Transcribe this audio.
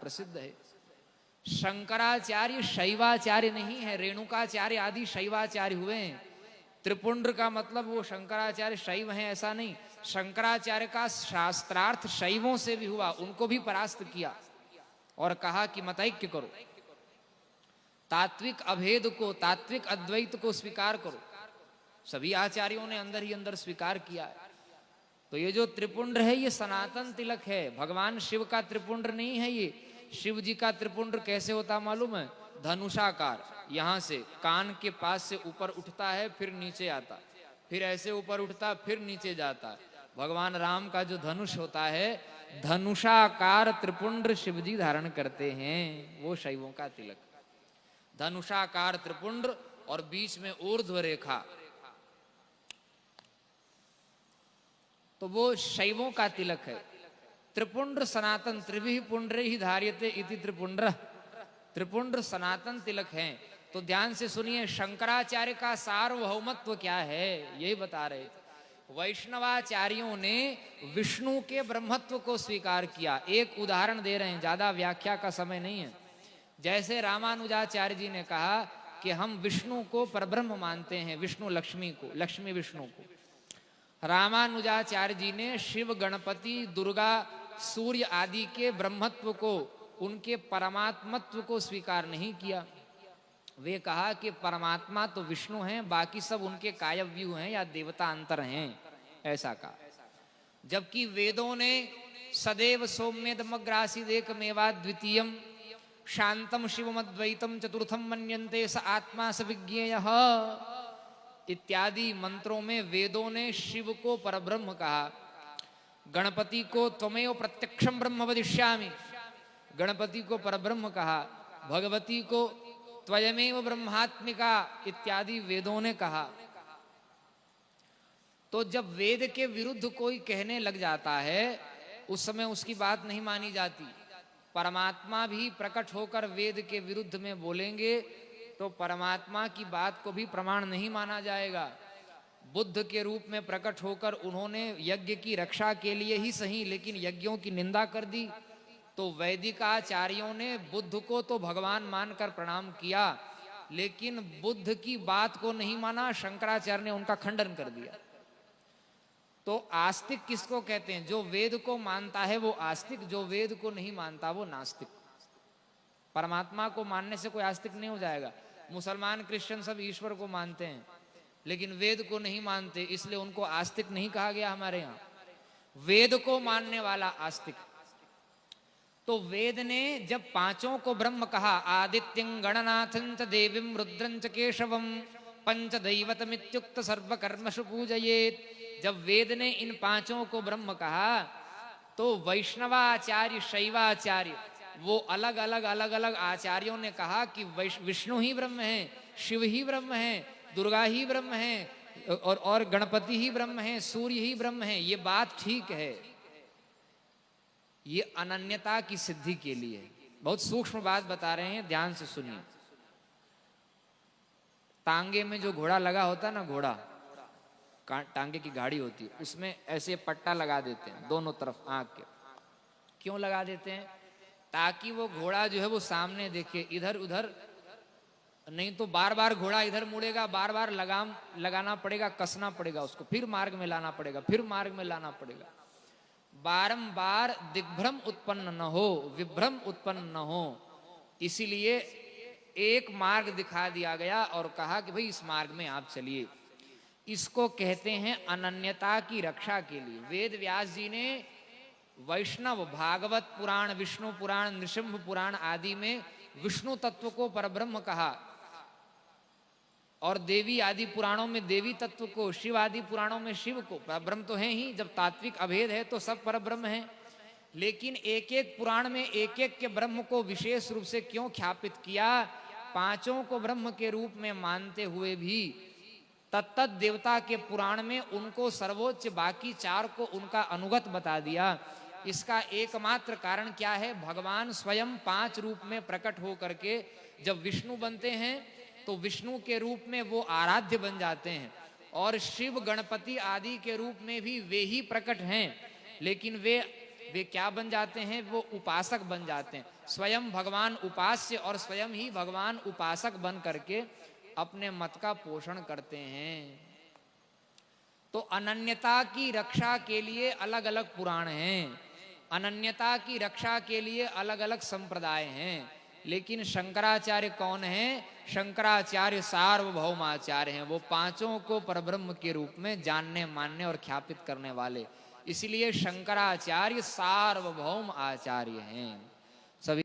प्रसिद्ध है। शंकराचार्य शैवाचार्य नहीं है, रेणुकाचार्य आदि शैवाचार्य हुए हैं। त्रिपुंड्र का मतलब वो शंकराचार्य शैव हैं ऐसा नहीं, शंकराचार्य का शास्त्रार्थ शैवों से भी हुआ, उनको भी परास्त किया और कहा कि मतैक्य करो, तात्विक अभेद को, तात्विक अद्वैत को स्वीकार करो। सभी आचार्यों ने अंदर ही अंदर स्वीकार किया है। तो ये जो त्रिपुंड्र है ये सनातन तिलक है, भगवान शिव का त्रिपुंड्र नहीं है। ये शिव जी का त्रिपुंड्र कैसे होता मालूम है? धनुषाकार, यहां से कान के पास से ऊपर उठता है, फिर नीचे आता, फिर ऐसे ऊपर उठता, फिर नीचे जाता। भगवान राम का जो धनुष होता है, धनुषाकार त्रिपुंड्र शिव जी धारण करते हैं, वो शैवों का तिलक। धनुषाकार त्रिपुंड्र और बीच में ऊर्ध्व रेखा, तो वो शैवों का तिलक है। त्रिपुंड्र सनातन, त्रिभिः पुंड्रे ही धार्यते इति त्रिपुंड्र, त्रिपुंड्र सनातन तिलक हैं। तो ध्यान से सुनिए, शंकराचार्य का सार्वभौमत्व क्या है यही बता रहे। वैष्णवाचार्यों ने विष्णु के ब्रह्मत्व को स्वीकार किया। एक उदाहरण दे रहे हैं, ज्यादा व्याख्या का समय नहीं है। जैसे रामानुजाचार्य जी ने कहा कि हम विष्णु को परब्रह्म मानते हैं, विष्णु लक्ष्मी को, लक्ष्मी विष्णु को। रामानुजाचार्य जी ने शिव, गणपति, दुर्गा, सूर्य आदि के ब्रह्मत्व को, उनके परमात्मत्व को स्वीकार नहीं किया। वे कहा कि परमात्मा तो विष्णु हैं, बाकी सब उनके कायव्यू हैं या देवता अंतर हैं, ऐसा कहा। जबकि वेदों ने सदैव सौम्यदमग्रासीदेकमेवा द्वितीयम शांतम शिवमद्वैतम चतुर्थम मन्यन्ते स आत्मा स विज्ञेयः इत्यादि मंत्रों में वेदों ने शिव को परब्रह्म कहा। गणपति को त्वमेव प्रत्यक्षम ब्रह्म वदिष्यामि, गणपति को परब्रह्म कहा। भगवती को त्वयमेव ब्रह्मात्मिका इत्यादि वेदों ने कहा। तो जब वेद के विरुद्ध कोई कहने लग जाता है, उस समय उसकी बात नहीं मानी जाती। परमात्मा भी प्रकट होकर वेद के विरुद्ध में बोलेंगे तो परमात्मा की बात को भी प्रमाण नहीं माना जाएगा। बुद्ध के रूप में प्रकट होकर उन्होंने यज्ञ की रक्षा के लिए ही सही, लेकिन यज्ञों की निंदा कर दी। तो वैदिक आचार्यों ने बुद्ध को तो भगवान मानकर प्रणाम किया, लेकिन बुद्ध की बात को नहीं माना, शंकराचार्य ने उनका खंडन कर दिया। तो आस्तिक किसको कहते हैं? जो वेद को मानता है वो आस्तिक, जो वेद को नहीं मानता वो नास्तिक। परमात्मा को मानने से कोई आस्तिक नहीं हो जाएगा। मुसलमान, क्रिश्चियन सब ईश्वर को मानते हैं, लेकिन वेद को नहीं मानते, इसलिए उनको आस्तिक नहीं कहा गया हमारे यहाँ। वेद को मानने वाला आस्तिक। तो वेद ने जब पांचों को ब्रह्म कहा, आदित्यं गणनाथं च देवीं रुद्रं च केशवं पंचदैवतमित्युक्त सर्वकर्मसु पूजयेत्, जब वेद ने इन पांचों को ब्रह्म कहा, तो वैष्णवाचार्य, शैवाचार्य, वो अलग अलग आचार्यों ने कहा कि विष्णु ही ब्रह्म है, शिव ही ब्रह्म है, दुर्गा ही ब्रह्म है और गणपति ही ब्रह्म है, सूर्य ही ब्रह्म है। ये बात ठीक है, ये अनन्यता की सिद्धि के लिए। बहुत सूक्ष्म बात बता रहे हैं, ध्यान से सुनिए। टांगे में जो घोड़ा लगा होता है ना, घोड़ा टांगे की गाड़ी होती है, उसमें ऐसे पट्टा लगा देते हैं दोनों तरफ आंख के। क्यों लगा देते हैं? ताकि वो घोड़ा जो है वो सामने देखे, इधर उधर नहीं तो बार बार घोड़ा इधर मुड़ेगा, बार बार लगाम लगाना पड़ेगा, कसना पड़ेगा उसको, फिर मार्ग में लाना पड़ेगा, फिर मार्ग में लाना पड़ेगा। बारंबार दिग्भ्रम उत्पन्न न हो, विभ्रम उत्पन्न न हो, इसीलिए एक मार्ग दिखा दिया गया और कहा कि भाई इस मार्ग में आप चलिए। इसको कहते हैं अनन्यता की रक्षा के लिए। वेद व्यास जी ने वैष्णव, भागवत पुराण, विष्णु पुराण, नृसिंह पुराण आदि में विष्णु तत्व को परब्रह्म कहा, और देवी आदि पुराणों में देवी तत्व को, शिव आदि पुराणों में शिव को। परब्रह्म तो है ही, जब तात्विक अभेद है तो सब परब्रह्म है। लेकिन एक एक पुराण में एक एक के ब्रह्म को विशेष रूप से क्यों ख्यापित किया? पांचों को ब्रह्म के रूप में मानते हुए भी तत्त देवता के पुराण में उनको सर्वोच्च, बाकी चार को उनका अनुगत बता दिया। इसका एकमात्र कारण क्या है? भगवान स्वयं पांच रूप में प्रकट हो करके जब विष्णु बनते हैं तो विष्णु के रूप में वो आराध्य बन जाते हैं, और शिव, गणपति आदि के रूप में भी वे ही प्रकट हैं, लेकिन वे वे क्या बन जाते हैं? वो उपासक बन जाते हैं। स्वयं भगवान उपास्य और स्वयं ही भगवान उपासक बन करके अपने मत का पोषण करते हैं। तो अनन्यता की रक्षा के लिए अलग अलग पुराण हैं, अनन्यता की रक्षा के लिए अलग अलग संप्रदाय हैं, लेकिन शंकराचार्य कौन है? शंकराचार्य सार्वभौमाचार्य हैं। वो पांचों को परब्रह्म के रूप में जानने, मानने और ख्यापित करने वाले, इसलिए शंकराचार्य सार्वभौम आचार्य हैं। सभी